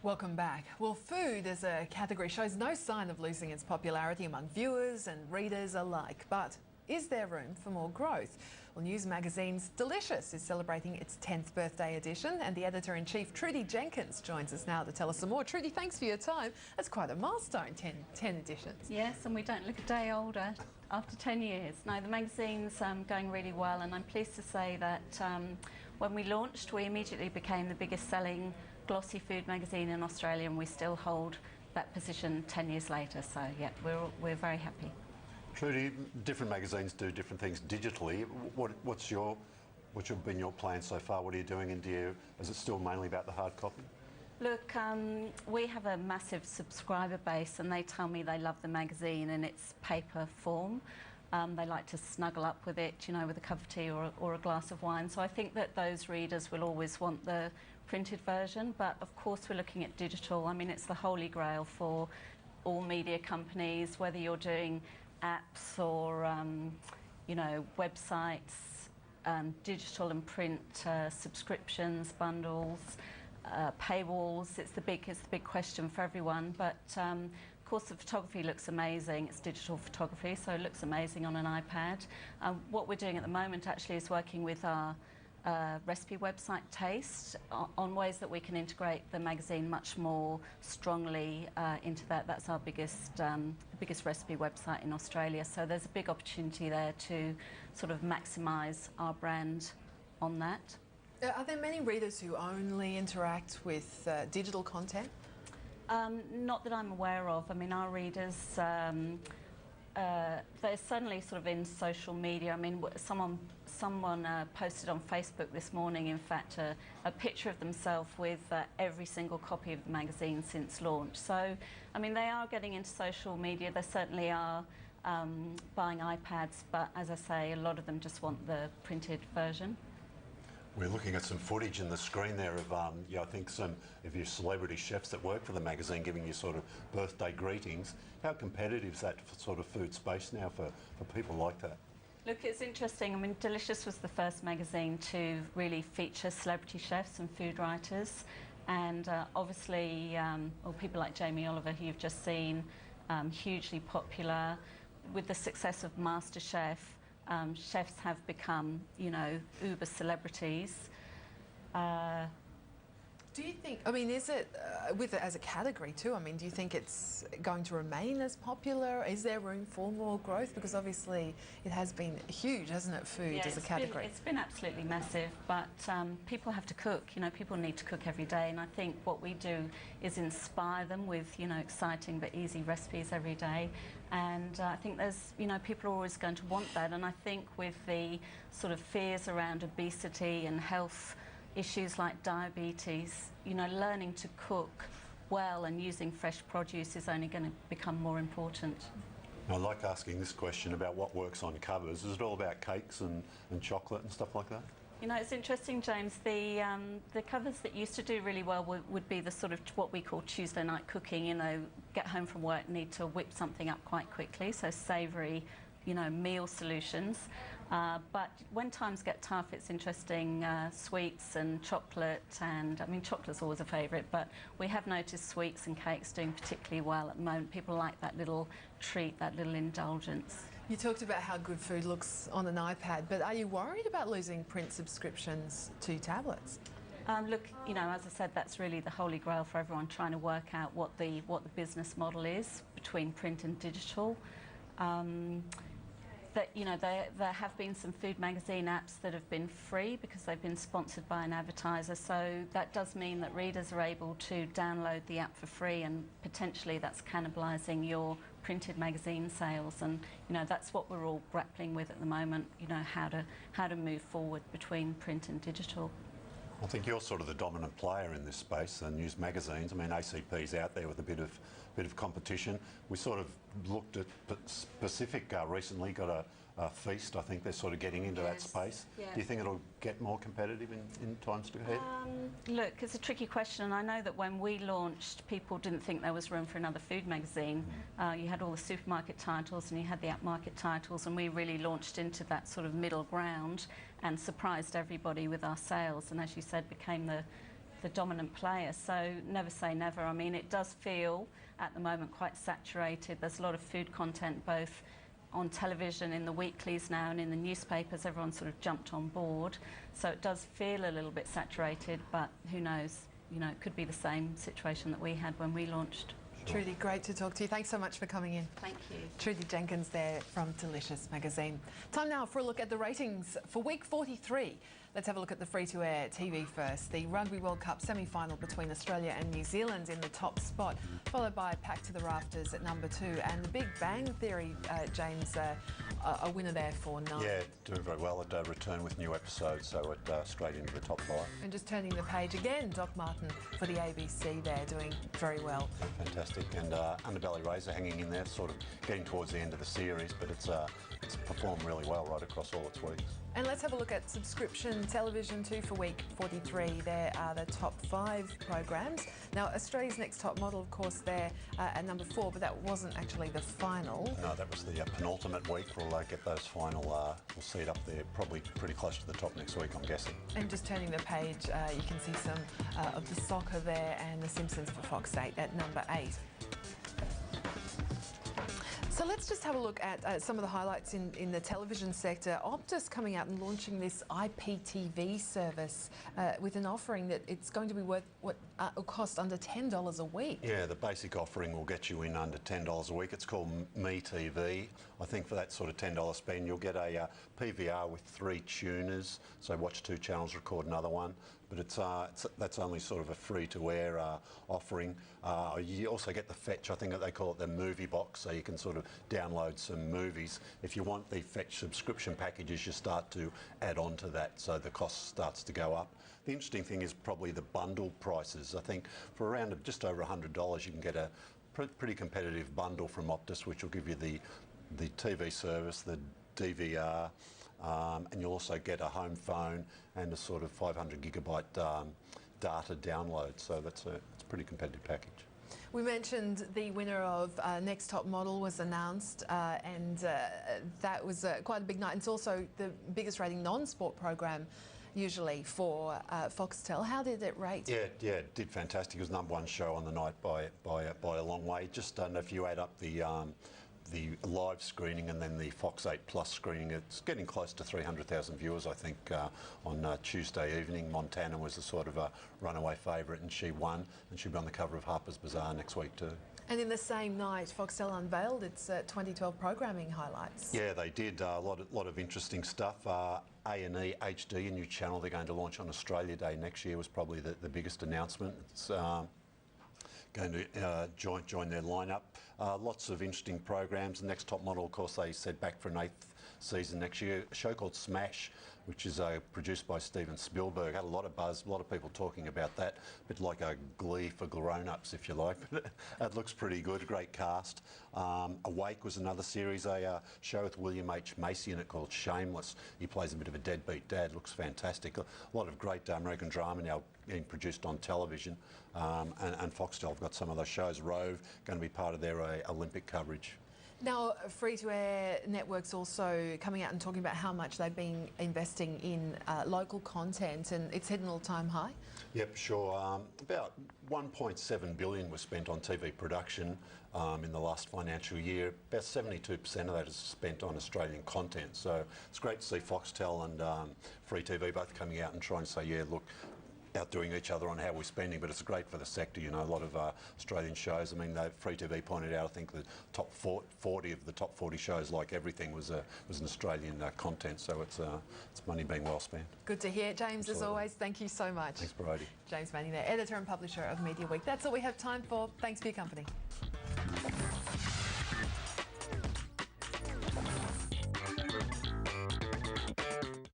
Welcome back. Well, food as a category shows no sign of losing its popularity among viewers and readers alike. But is there room for more growth? Well, news magazine's Delicious is celebrating its 10th birthday edition, and the editor-in-chief, Trudy Jenkins, joins us now to tell us some more. Trudy, thanks for your time. That's quite a milestone, 10 editions. Yes, and we don't look a day older after 10 years. No, the magazine's going really well, and I'm pleased to say that when we launched, we immediately became the biggest selling glossy food magazine in Australia, and we still hold that position 10 years later. So yeah, we're very happy. Trudy, different magazines do different things digitally. What's been your plan so far? What are you doing, and is it still mainly about the hard copy? Look, we have a massive subscriber base, and they tell me they love the magazine in its paper form. They like to snuggle up with it, you know, with a cup of tea or a glass of wine. So I think that those readers will always want the printed version, but of course we're looking at digital. I mean, it's the holy grail for all media companies, whether you're doing apps or, you know, websites, digital and print subscriptions, bundles, paywalls. It's the big question for everyone. But of course, the photography looks amazing. It's digital photography, so it looks amazing on an iPad. What we're doing at the moment actually is working with our recipe website Taste on ways that we can integrate the magazine much more strongly into that. That's our biggest recipe website in Australia. So there's a big opportunity there to sort of maximise our brand on that. Are there many readers who only interact with digital content? Not that I'm aware of. I mean, our readers, they're suddenly sort of in social media. I mean, someone posted on Facebook this morning, in fact, a picture of themselves with every single copy of the magazine since launch. So, I mean, they are getting into social media. They certainly are buying iPads, but as I say, a lot of them just want the printed version. We're looking at some footage in the screen there of, I think some of your celebrity chefs that work for the magazine giving you sort of birthday greetings. How competitive is that sort of food space now for people like that? Look, it's interesting. I mean, Delicious was the first magazine to really feature celebrity chefs and food writers. And obviously, people like Jamie Oliver, who you've just seen, hugely popular. With the success of MasterChef, chefs have become, you know, uber celebrities. Do you think, I mean, is it, with it as a category too, I mean, do you think it's going to remain as popular? Is there room for more growth? Because obviously it has been huge, hasn't it, food as a category? It's been absolutely massive, but people have to cook, you know, people need to cook every day, and I think what we do is inspire them with, you know, exciting but easy recipes every day, and I think there's, you know, people are always going to want that, and I think with the sort of fears around obesity and health issues like diabetes, you know, learning to cook well and using fresh produce is only going to become more important. I like asking this question about what works on covers. Is it all about cakes and chocolate and stuff like that? You know, it's interesting, James. The covers that used to do really well would be the sort of what we call Tuesday night cooking. You know, get home from work, need to whip something up quite quickly, so savoury, you know, meal solutions. But when times get tough, it's interesting, sweets and chocolate, and I mean, chocolate's always a favourite, but we have noticed sweets and cakes doing particularly well at the moment. People like that little treat, that little indulgence. You talked about how good food looks on an iPad, but are you worried about losing print subscriptions to tablets? Look, you know, as I said, that's really the holy grail for everyone trying to work out what the business model is between print and digital. That, you know, there have been some food magazine apps that have been free because they've been sponsored by an advertiser, so that does mean that readers are able to download the app for free, and potentially that's cannibalising your printed magazine sales, and you know, that's what we're all grappling with at the moment, you know, how to move forward between print and digital. I think you're sort of the dominant player in this space, the news magazines. I mean, ACP's out there with a bit of competition. We sort of looked at Pacific recently, got a Feast. I think they're sort of getting into that space. Yeah. Do you think it'll get more competitive in times ahead? Look, it's a tricky question, and I know that when we launched, people didn't think there was room for another food magazine. You had all the supermarket titles and you had the app market titles, and we really launched into that sort of middle ground and surprised everybody with our sales, and as you said, became the the dominant player. So never say never. I mean, it does feel at the moment quite saturated. There's a lot of food content both on television, in the weeklies now, and in the newspapers. Everyone's sort of jumped on board. So it does feel a little bit saturated, but who knows? You know, it could be the same situation that we had when we launched. Trudy, great to talk to you. Thanks so much for coming in. Thank you. Trudy Jenkins there from Delicious Magazine. Time now for a look at the ratings for week 43. Let's have a look at the free-to-air TV first. The Rugby World Cup semi-final between Australia and New Zealand in the top spot, followed by Packed to the Rafters at number 2. And The Big Bang Theory, James, a winner there for 9. Yeah, doing very well. It returned with new episodes, so it straight into the top 5. And just turning the page again, Doc Martin for the ABC there, doing very well. Yeah, fantastic. And Underbelly Razor hanging in there, sort of getting towards the end of the series, but it's performed really well right across all its weeks. And let's have a look at subscription television too for week 43. There are the top 5 programs. Now, Australia's Next Top Model, of course, there at number 4, but that wasn't actually the final. No, that was the penultimate week. We'll get those final, we'll see it up there, probably pretty close to the top next week, I'm guessing. And just turning the page, you can see some of the soccer there and The Simpsons for Fox 8 at number 8. So let's just have a look at some of the highlights in the television sector. Optus coming out and launching this IPTV service with an offering that it's going to be worth what will cost under $10 a week. Yeah, the basic offering will get you in under $10 a week. It's called Me TV. I think for that sort of $10 spend, you'll get a PVR with 3 tuners, so watch 2 channels, record another one. But that's only sort of a free-to-air offering. You also get the Fetch, I think they call it the movie box, so you can sort of download some movies. If you want the Fetch subscription packages, you start to add on to that, so the cost starts to go up. The interesting thing is probably the bundle prices. I think for around just over $100, you can get a pretty competitive bundle from Optus, which will give you the TV service, the DVR, and you'll also get a home phone and a sort of 500 gigabyte data download. So it's a pretty competitive package. We mentioned the winner of Next Top Model was announced, and that was quite a big night. It's also the biggest rating non-sport program usually for Foxtel. How did it rate? Yeah, it did fantastic. It was #1 show on the night by a long way. Just if you add up the live screening and then the Fox 8 Plus screening, it's getting close to 300,000 viewers, I think, on Tuesday evening. Montana was a sort of a runaway favourite, and she won, and she'll be on the cover of Harper's Bazaar next week too. And in the same night, Foxtel unveiled its 2012 programming highlights. Yeah, they did. A lot of interesting stuff. A&E HD, a new channel they're going to launch on Australia Day next year, was probably the biggest announcement. It's going to join their lineup. Lots of interesting programs. The Next Top Model, of course, they said back for an 8th season next year. A show called Smash, which is produced by Steven Spielberg. Had a lot of buzz, a lot of people talking about that. A bit like a Glee for grown-ups, if you like. But it looks pretty good, great cast. Awake was another series, a show with William H. Macy in it called Shameless. He plays a bit of a deadbeat dad, looks fantastic. A lot of great American drama now being produced on television. And Foxtel have got some of those shows. Rove, going to be part of their Olympic coverage. Now, free-to-air networks also coming out and talking about how much they've been investing in local content, and it's hit an all-time high. Yep, sure. About $1.7 billion was spent on TV production in the last financial year. About 72% of that is spent on Australian content. So it's great to see Foxtel and Free TV both coming out and trying to say, yeah, look, outdoing each other on how we're spending, but it's great for the sector. You know, a lot of Australian shows. I mean, Free TV pointed out, I think the top 40 of the top 40 shows, like everything, was an Australian content. So it's money being well spent. Good to hear, James. Absolutely. As always, thank you so much. Thanks, Brody. James Manning there, editor and publisher of Mediaweek. That's all we have time for. Thanks for your company.